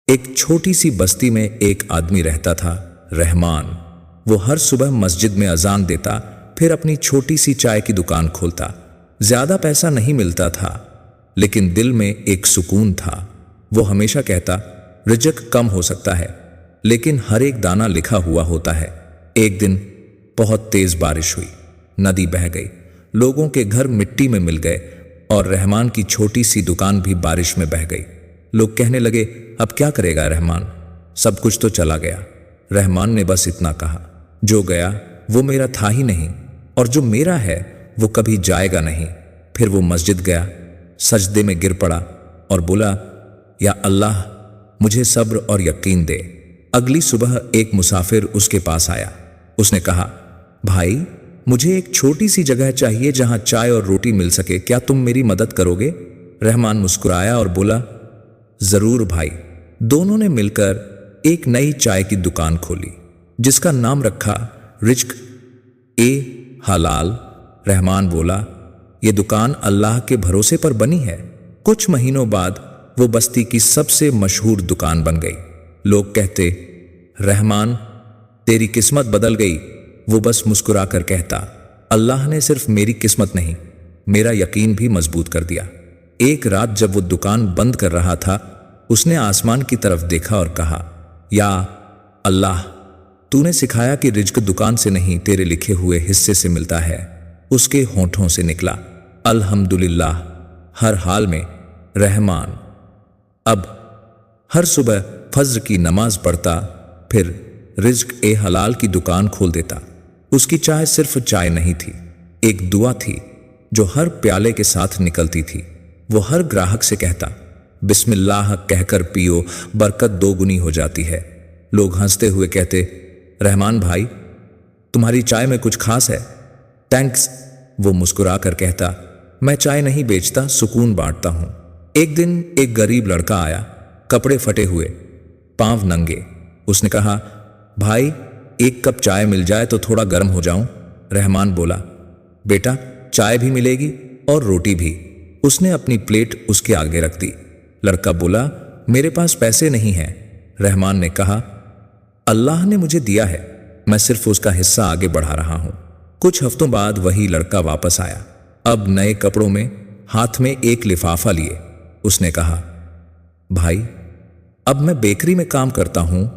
ایک چھوٹی سی بستی میں ایک آدمی رہتا تھا، رحمان۔ وہ ہر صبح مسجد میں اذان دیتا، پھر اپنی چھوٹی سی چائے کی دکان کھولتا۔ زیادہ پیسہ نہیں ملتا تھا، لیکن دل میں ایک سکون تھا۔ وہ ہمیشہ کہتا، رزق کم ہو سکتا ہے، لیکن ہر ایک دانہ لکھا ہوا ہوتا ہے۔ ایک دن بہت تیز بارش ہوئی، ندی بہہ گئی، لوگوں کے گھر مٹی میں مل گئے، اور رحمان کی چھوٹی سی دکان بھی بارش میں بہہ گئی۔ لوگ کہنے لگے، اب کیا کرے گا رحمان؟ سب کچھ تو چلا گیا۔ رحمان نے بس اتنا کہا، جو گیا وہ میرا تھا ہی نہیں، اور جو میرا ہے وہ کبھی جائے گا نہیں۔ پھر وہ مسجد گیا، سجدے میں گر پڑا اور بولا، یا اللہ مجھے صبر اور یقین دے۔ اگلی صبح ایک مسافر اس کے پاس آیا۔ اس نے کہا، بھائی مجھے ایک چھوٹی سی جگہ چاہیے جہاں چائے اور روٹی مل سکے، کیا تم میری مدد کرو گے؟ رحمان مسکرایا اور بولا، ضرور بھائی۔ دونوں نے مل کر ایک نئی چائے کی دکان کھولی، جس کا نام رکھا رزق حلال۔ رحمان بولا، یہ دکان اللہ کے بھروسے پر بنی ہے۔ کچھ مہینوں بعد وہ بستی کی سب سے مشہور دکان بن گئی۔ لوگ کہتے، رحمان تیری قسمت بدل گئی۔ وہ بس مسکرا کر کہتا، اللہ نے صرف میری قسمت نہیں، میرا یقین بھی مضبوط کر دیا۔ ایک رات جب وہ دکان بند کر رہا تھا، اس نے آسمان کی طرف دیکھا اور کہا، یا اللہ تو نے سکھایا کہ رزق دکان سے نہیں تیرے لکھے ہوئے حصے سے ملتا ہے۔ اس کے ہونٹوں سے نکلا، الحمدللہ۔ ہر حال میں رحمان اب ہر صبح فجر کی نماز پڑھتا، پھر رزق حلال کی دکان کھول دیتا۔ اس کی چائے صرف چائے نہیں تھی، ایک دعا تھی جو ہر پیالے کے ساتھ نکلتی تھی۔ وہ ہر گراہک سے کہتا، بسم اللہ کہہ کر پیو، برکت دو گنی ہو جاتی ہے۔ لوگ ہنستے ہوئے کہتے، رحمان بھائی تمہاری چائے میں کچھ خاص ہے؟ تھینکس۔ وہ مسکرا کر کہتا، میں چائے نہیں بیچتا، سکون بانٹتا ہوں۔ ایک دن ایک غریب لڑکا آیا، کپڑے پھٹے ہوئے، پاؤں ننگے۔ اس نے کہا، بھائی ایک کپ چائے مل جائے تو تھوڑا گرم ہو جاؤں۔ رحمان بولا، بیٹا چائے بھی ملے گی اور روٹی بھی۔ اس نے اپنی پلیٹ اس کے آگے رکھ دی۔ لڑکا بولا، میرے پاس پیسے نہیں ہیں۔ رحمان نے کہا، اللہ نے مجھے دیا ہے، میں صرف اس کا حصہ آگے بڑھا رہا ہوں۔ کچھ ہفتوں بعد وہی لڑکا واپس آیا، اب نئے کپڑوں میں، ہاتھ میں ایک لفافہ لیے۔ اس نے کہا، بھائی اب میں بیکری میں کام کرتا ہوں،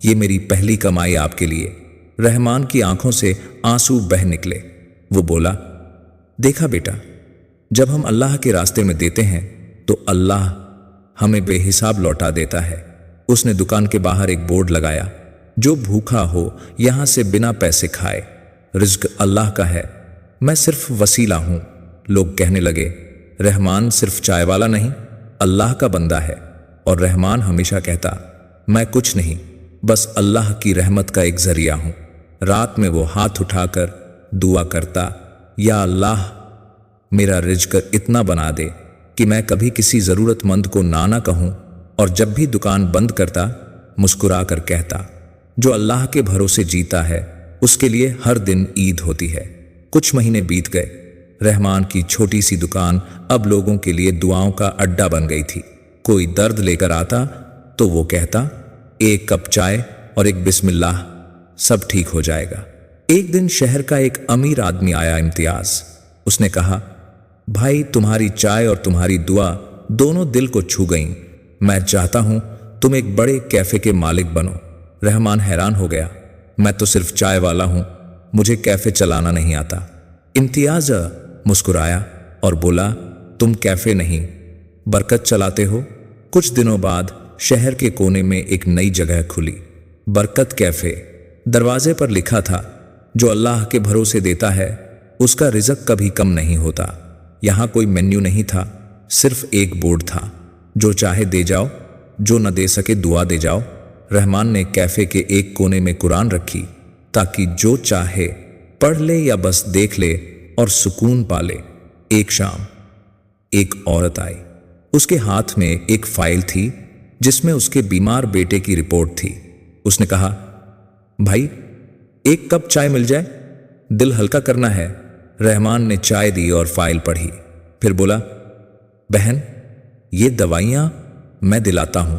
یہ میری پہلی کمائی آپ کے لیے۔ رحمان کی آنکھوں سے آنسو بہہ نکلے۔ وہ بولا، دیکھا بیٹا، جب ہم اللہ کے راستے میں دیتے ہیں تو اللہ ہمیں بے حساب لوٹا دیتا ہے۔ اس نے دکان کے باہر ایک بورڈ لگایا، جو بھوکا ہو یہاں سے بنا پیسے کھائے۔ رزق اللہ کا ہے، میں صرف وسیلہ ہوں۔ لوگ کہنے لگے، رحمان صرف چائے والا نہیں، اللہ کا بندہ ہے۔ اور رحمان ہمیشہ کہتا، میں کچھ نہیں، بس اللہ کی رحمت کا ایک ذریعہ ہوں۔ رات میں وہ ہاتھ اٹھا کر دعا کرتا، یا اللہ میرا رزق اتنا بنا دے کہ میں کبھی کسی ضرورت مند کو نہ کہوں۔ اور جب بھی دکان بند کرتا، مسکرا کر کہتا، جو اللہ کے بھروسے جیتا ہے اس کے لیے ہر دن عید ہوتی ہے۔ کچھ مہینے بیت گئے، رحمان کی چھوٹی سی دکان اب لوگوں کے لیے دعاؤں کا اڈا بن گئی تھی۔ کوئی درد لے کر آتا تو وہ کہتا، ایک کپ چائے اور ایک بسم اللہ، سب ٹھیک ہو جائے گا۔ ایک دن شہر کا ایک امیر آدمی آیا، امتیاز۔ اس نے کہا، بھائی تمہاری چائے اور تمہاری دعا دونوں دل کو چھو گئیں، میں چاہتا ہوں تم ایک بڑے کیفے کے مالک بنو۔ رحمان حیران ہو گیا، میں تو صرف چائے والا ہوں، مجھے کیفے چلانا نہیں آتا۔ امتیاز مسکرایا اور بولا، تم کیفے نہیں، برکت چلاتے ہو۔ کچھ دنوں بعد شہر کے کونے میں ایک نئی جگہ کھلی، برکت کیفے۔ دروازے پر لکھا تھا، جو اللہ کے بھروسے دیتا ہے اس کا رزق کبھی کم نہیں ہوتا۔ یہاں کوئی مینیو نہیں تھا، صرف ایک بورڈ تھا، جو چاہے دے جاؤ، جو نہ دے سکے دعا دے جاؤ۔ رحمان نے کیفے کے ایک کونے میں قرآن رکھی، تاکہ جو چاہے پڑھ لے یا بس دیکھ لے اور سکون پالے۔ ایک شام ایک عورت آئی، اس کے ہاتھ میں ایک فائل تھی جس میں اس کے بیمار بیٹے کی رپورٹ تھی۔ اس نے کہا، بھائی ایک کپ چائے مل جائے، دل ہلکا کرنا ہے۔ رحمان نے چائے دی اور فائل پڑھی، پھر بولا، بہن یہ دوائیاں میں دلاتا ہوں،